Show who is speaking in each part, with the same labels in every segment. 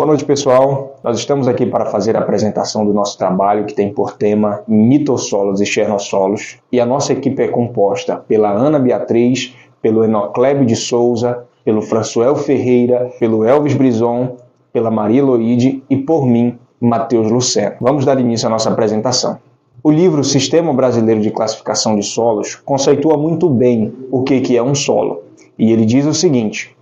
Speaker 1: noite, pessoal. Nós estamos aqui para fazer a apresentação do nosso trabalho, que tem por tema Nitossolos e Chernossolos. E a nossa equipe é composta pela Ana Beatriz, pelo Enoclébio de Souza, pelo Françoel Ferreira, pelo Elvis Brison, pela Maria Eloide e por mim, Matheus Luceno. Vamos dar início à nossa apresentação. O livro Sistema Brasileiro de Classificação de Solos conceitua muito bem o que é um solo. E ele diz o seguinte: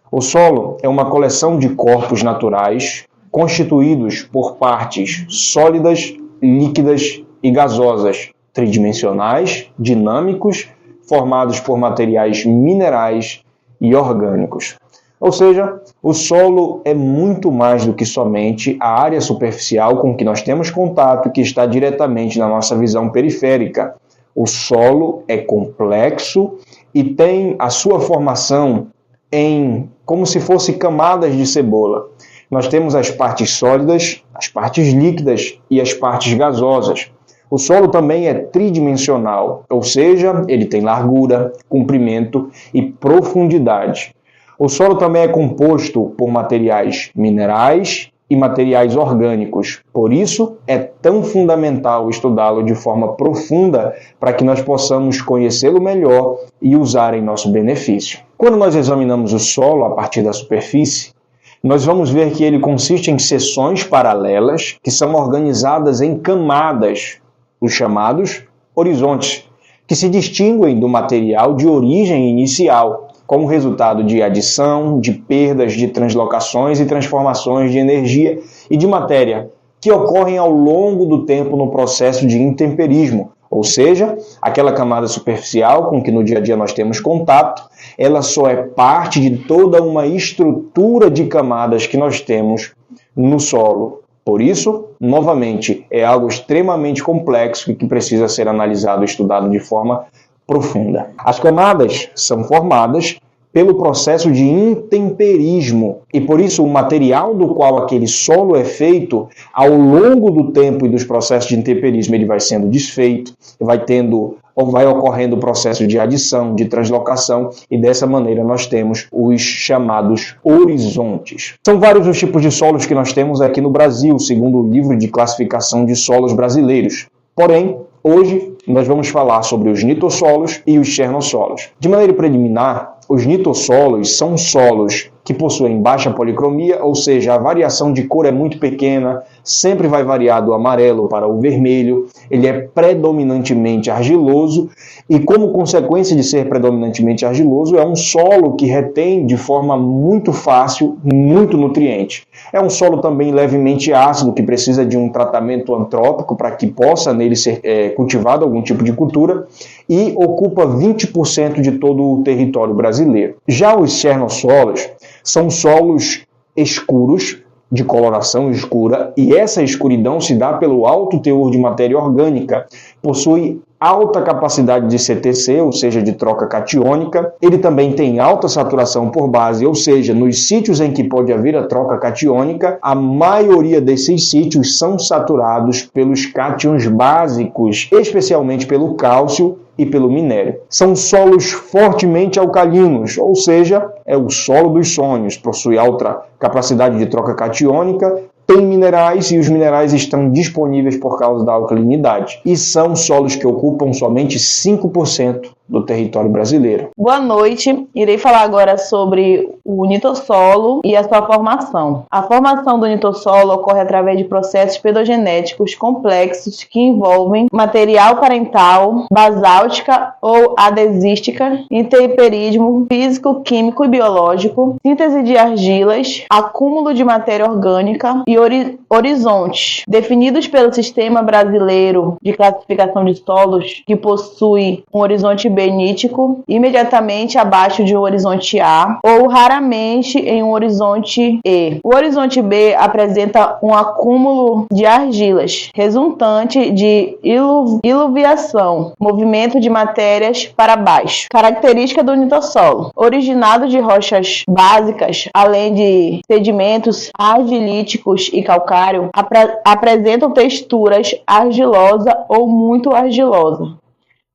Speaker 1: o solo é uma coleção de corpos naturais constituídos por partes sólidas, líquidas e gasosas, tridimensionais, dinâmicos, formados por materiais minerais e orgânicos. Ou seja, o solo é muito mais do que somente a área superficial com que nós temos contato, que está diretamente na nossa visão periférica. O solo é complexo e tem a sua formação em como se fosse camadas de cebola. Nós temos as partes sólidas, as partes líquidas e as partes gasosas. O solo também é tridimensional, ou seja, ele tem largura, comprimento e profundidade. O solo também é composto por materiais minerais e materiais orgânicos. Por isso, é tão fundamental estudá-lo de forma profunda para que nós possamos conhecê-lo melhor e usar em nosso benefício. Quando nós examinamos o solo a partir da superfície, nós vamos ver que ele consiste em seções paralelas que são organizadas em camadas, os chamados horizontes, que se distinguem do material de origem inicial, como resultado de adição, de perdas, de translocações e transformações de energia e de matéria, que ocorrem ao longo do tempo no processo de intemperismo, ou seja, aquela camada superficial com que no dia a dia nós temos contato, ela só é parte de toda uma estrutura de camadas que nós temos no solo. Por isso, novamente, é algo extremamente complexo e que precisa ser analisado e estudado de forma profunda. As camadas são formadas pelo processo de intemperismo e por isso o material do qual aquele solo é feito, ao longo do tempo e dos processos de intemperismo, ele vai sendo desfeito, vai ocorrendo o processo de adição, de translocação e dessa maneira nós temos os chamados horizontes. São vários os tipos de solos que nós temos aqui no Brasil, segundo o livro de classificação de solos brasileiros. Porém, hoje nós vamos falar sobre os nitossolos e os chernossolos. De maneira preliminar, os nitossolos são solos que possuem baixa policromia, ou seja, a variação de cor é muito pequena, sempre vai variar do amarelo para o vermelho, ele é predominantemente argiloso e, como consequência de ser predominantemente argiloso, é um solo que retém de forma muito fácil muito nutriente. É um solo também levemente ácido, que precisa de um tratamento antrópico para que possa nele ser cultivado algum tipo de cultura e ocupa 20% de todo o território brasileiro. Já os chernossolos são solos escuros, de coloração escura, e essa escuridão se dá pelo alto teor de matéria orgânica. Possui alta capacidade de CTC, ou seja, de troca catiônica. Ele também tem alta saturação por base, ou seja, nos sítios em que pode haver a troca catiônica, a maioria desses sítios são saturados pelos cátions básicos, especialmente pelo cálcio e pelo minério. São solos fortemente alcalinos, ou seja, é o solo dos sonhos, possui alta capacidade de troca catiônica, tem minerais e os minerais estão disponíveis por causa da alcalinidade. E são solos que ocupam somente 5% do território brasileiro.
Speaker 2: Boa noite, irei falar agora sobre o nitossolo e a sua formação. A formação do nitossolo ocorre através de processos pedogenéticos complexos que envolvem material parental, basáltica ou adesística, intemperismo físico, químico e biológico, síntese de argilas, acúmulo de matéria orgânica e horizontes, definidos pelo Sistema Brasileiro de Classificação de Solos, que possui um horizonte benítico imediatamente abaixo de um horizonte A ou raramente em um horizonte E. O horizonte B apresenta um acúmulo de argilas, resultante de iluviação, movimento de matérias para baixo. Característica do nitossolo: originado de rochas básicas, além de sedimentos argilíticos e calcário, apresentam texturas argilosa ou muito argilosa.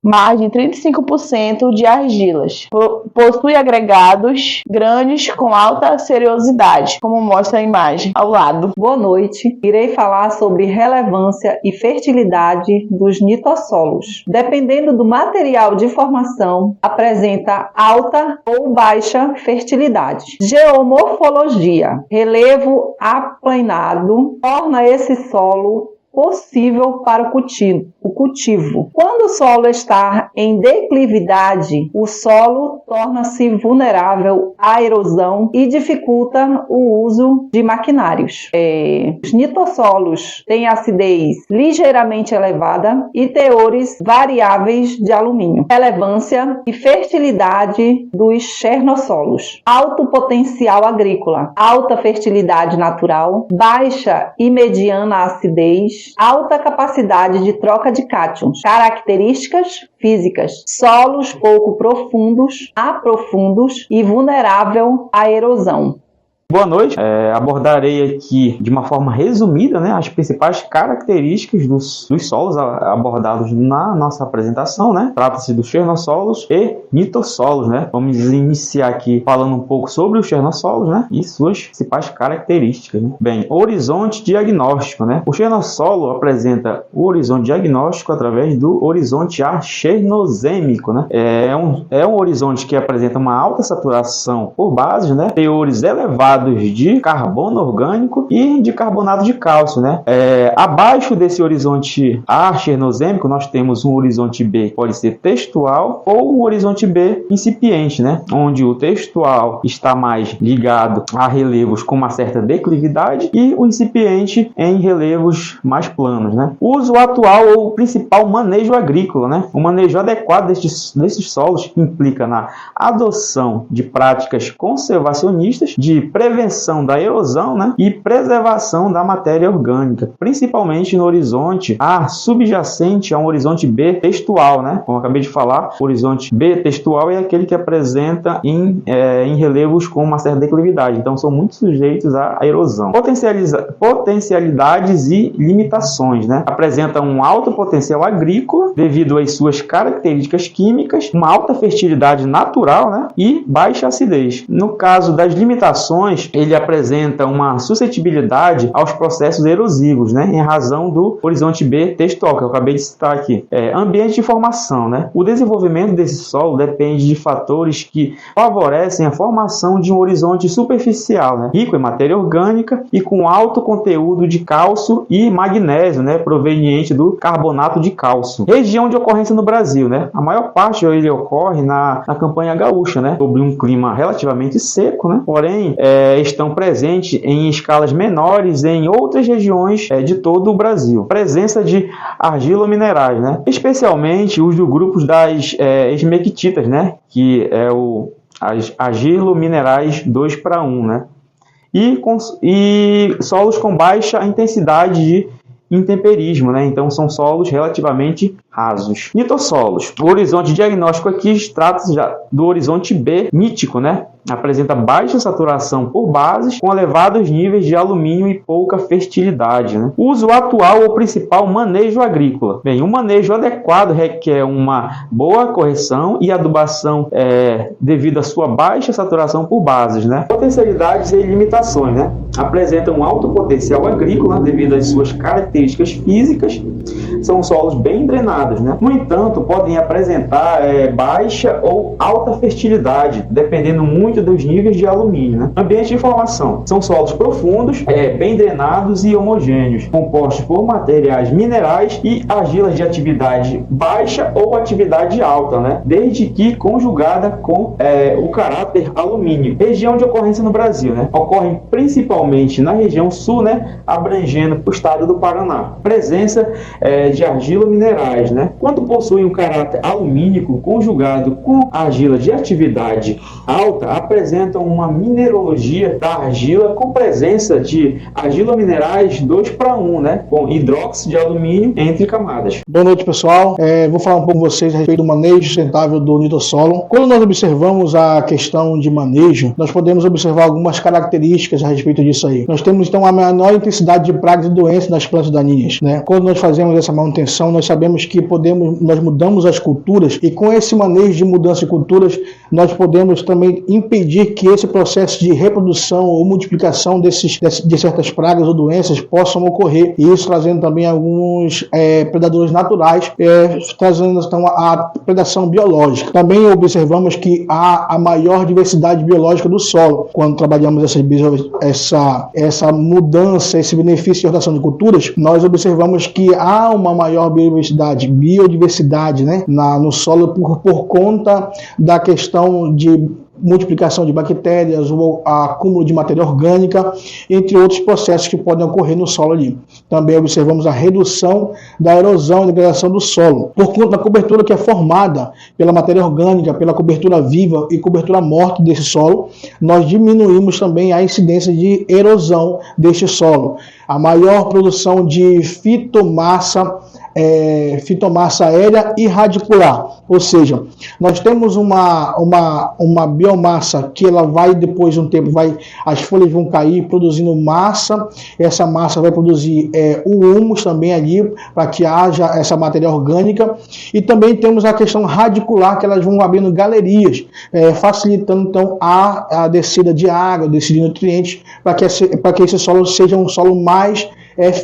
Speaker 2: mais de 35% de argilas. Possui agregados grandes com alta cereosidade, como mostra a imagem ao lado.
Speaker 3: Boa noite. Irei falar sobre relevância e fertilidade dos nitossolos. Dependendo do material de formação, apresenta alta ou baixa fertilidade. Geomorfologia. Relevo aplanado torna esse solo possível para o cultivo. Quando o solo está em declividade, o solo torna-se vulnerável à erosão e dificulta o uso de maquinários. Os nitossolos têm acidez ligeiramente elevada e teores variáveis de alumínio. Relevância e fertilidade dos chernossolos. Alto potencial agrícola, alta fertilidade natural, baixa e mediana acidez, alta capacidade de troca de cátions. Características físicas: solos pouco profundos, aprofundos e vulnerável à erosão.
Speaker 4: Boa noite. Abordarei aqui de uma forma resumida, as principais características dos solos abordados na nossa apresentação. Trata-se dos chernossolos e nitossolos. Vamos iniciar aqui falando um pouco sobre os chernossolos e suas principais características. Bem, horizonte diagnóstico. O chernossolo apresenta o horizonte diagnóstico através do horizonte chernozêmico. É um horizonte que apresenta uma alta saturação por bases, teores elevados de carbono orgânico e de carbonato de cálcio. Abaixo desse horizonte chernozêmico, nós temos um horizonte B, que pode ser textual, ou um horizonte B incipiente, onde o textual está mais ligado a relevos com uma certa declividade e o incipiente em relevos mais planos. O uso atual ou principal manejo agrícola. O manejo adequado desses solos implica na adoção de práticas conservacionistas de prevenção da erosão e preservação da matéria orgânica, principalmente no horizonte subjacente a um horizonte B textual. Como eu acabei de falar, o horizonte B textual é aquele que apresenta em relevos com uma certa declividade, então são muito sujeitos à erosão. Potencialidades e limitações. Apresenta um alto potencial agrícola devido às suas características químicas, uma alta fertilidade natural e baixa acidez. No caso das limitações, ele apresenta uma suscetibilidade aos processos erosivos, em razão do horizonte B textual, que eu acabei de citar aqui. Ambiente de formação. O desenvolvimento desse solo depende de fatores que favorecem a formação de um horizonte superficial, rico em matéria orgânica e com alto conteúdo de cálcio e magnésio, proveniente do carbonato de cálcio. Região de ocorrência no Brasil. A maior parte ele ocorre na campanha gaúcha, sobre um clima relativamente seco, porém estão presentes em escalas menores em outras regiões de todo o Brasil. Presença de argilominerais, especialmente os do grupos das esmectitas, que é as argilominerais 2:1, e solos com baixa intensidade de intemperismo, então são solos relativamente rasos. Nitossolos. O horizonte diagnóstico aqui trata-se do horizonte B nítico, apresenta baixa saturação por bases com elevados níveis de alumínio e pouca fertilidade. Uso atual ou principal manejo agrícola. Bem, o manejo adequado requer uma boa correção e adubação devido à sua baixa saturação por bases. Potencialidades e limitações. Apresenta um alto potencial agrícola devido às suas características físicas. São solos bem drenados. No entanto, podem apresentar baixa ou alta fertilidade, dependendo muito dos níveis de alumínio. Ambiente de formação. São solos profundos, bem drenados e homogêneos, compostos por materiais minerais e argilas de atividade baixa ou atividade alta, desde que conjugada com o caráter alumínio. Região de ocorrência no Brasil. Ocorrem principalmente na região sul, abrangendo o estado do Paraná. Presença de argilominerais, quando possuem um caráter alumínico conjugado com argila de atividade alta, apresentam uma mineralogia da argila com presença de argila minerais 2:1, né, com hidróxido de alumínio entre camadas.
Speaker 5: Boa noite, pessoal. Vou falar um pouco com vocês a respeito do manejo sustentável do nitrossolo. Quando nós observamos a questão de manejo, nós podemos observar algumas características a respeito disso aí. Nós temos, então, a menor intensidade de pragas e doenças nas plantas daninhas, né? Quando nós fazemos essa manutenção, nós sabemos que nós mudamos as culturas, e com esse manejo de mudança de culturas, nós podemos também impedir que esse processo de reprodução ou multiplicação de certas pragas ou doenças possam ocorrer, e isso trazendo também alguns predadores naturais, trazendo então a predação biológica. Também observamos que há a maior diversidade biológica do solo. Quando trabalhamos essa mudança, esse benefício de rotação de culturas, nós observamos que há uma maior biodiversidade, né, no solo por conta da questão de multiplicação de bactérias, ou acúmulo de matéria orgânica, entre outros processos que podem ocorrer no solo ali. Também observamos a redução da erosão e degradação do solo, por conta da cobertura que é formada pela matéria orgânica, pela cobertura viva e cobertura morta desse solo. Nós diminuímos também a incidência de erosão deste solo. A maior produção de fitomassa aérea e radicular, ou seja, nós temos uma biomassa que ela vai, depois de um tempo, as folhas vão cair produzindo massa. Essa massa vai produzir o humus também ali, para que haja essa matéria orgânica, e também temos a questão radicular, que elas vão abrindo galerias, facilitando então a descida de água, descida de nutrientes, para que esse solo seja um solo mais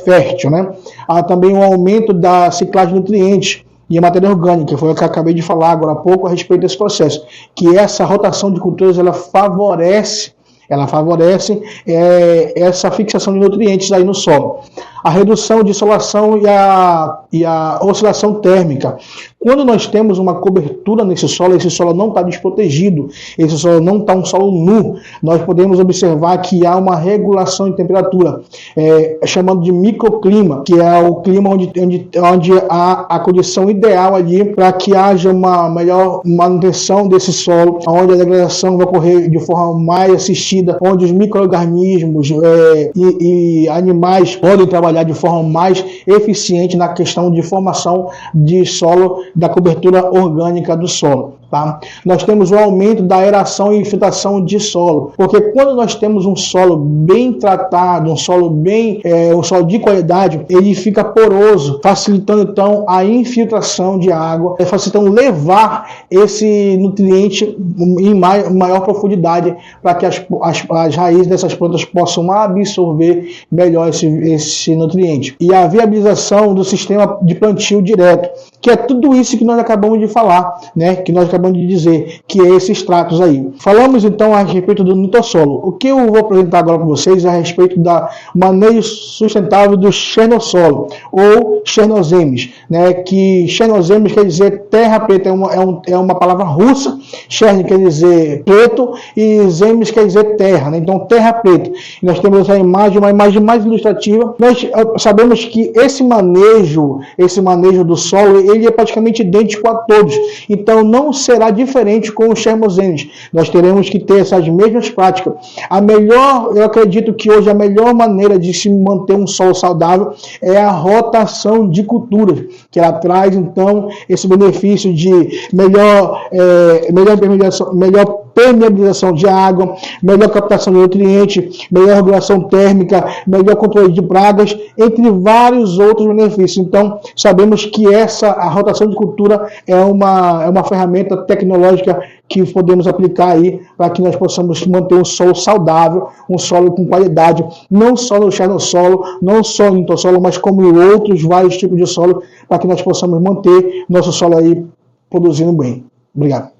Speaker 5: fértil, né? Há também um aumento da ciclagem de nutrientes e a matéria orgânica, foi o que eu acabei de falar agora há pouco a respeito desse processo, que essa rotação de culturas ela favorece essa fixação de nutrientes aí no solo. A redução de insolação e a oscilação térmica. Quando nós temos uma cobertura nesse solo, esse solo não está desprotegido, esse solo não está um solo nu, nós podemos observar que há uma regulação de temperatura, chamado de microclima, que é o clima onde há a condição ideal ali para que haja uma melhor manutenção desse solo, onde a degradação vai ocorrer de forma mais assistida, onde os micro-organismos e animais podem trabalhar de forma mais eficiente na questão de formação de solo, da cobertura orgânica do solo. Tá? Nós temos o aumento da aeração e infiltração de solo, porque quando nós temos um solo bem tratado, um solo de qualidade, ele fica poroso, facilitando então a infiltração de água, facilitando levar esse nutriente em maior profundidade, para que as raízes dessas plantas possam absorver melhor esse nutriente. E a viabilização do sistema de plantio direto, que é tudo isso que nós acabamos de falar, né? Que nós acabamos de dizer, que é esses tratos aí. Falamos então a respeito do nitrossolo. O que eu vou apresentar agora para vocês é a respeito da manejo sustentável do chernossolo, ou chernozemes, né? Que chernozemes quer dizer terra preta, é uma palavra russa. Chern quer dizer preto e zemes quer dizer terra, né? Então terra preta. E nós temos essa imagem, uma imagem mais ilustrativa. Nós sabemos que esse manejo do solo, ele é praticamente idêntico a todos. Então não será diferente com os chernozemes. Nós teremos que ter essas mesmas práticas. Eu acredito que hoje a melhor maneira de se manter um solo saudável é a rotação de culturas, que ela traz então esse benefício de melhor permeabilização de água, melhor captação de nutrientes, melhor regulação térmica, melhor controle de pragas, entre vários outros benefícios. Então, sabemos que a rotação de cultura é uma ferramenta tecnológica que podemos aplicar aí para que nós possamos manter um solo saudável, um solo com qualidade, não só no chernossolo, não só no nitrossolo, mas como em outros vários tipos de solo, para que nós possamos manter nosso solo aí produzindo bem. Obrigado.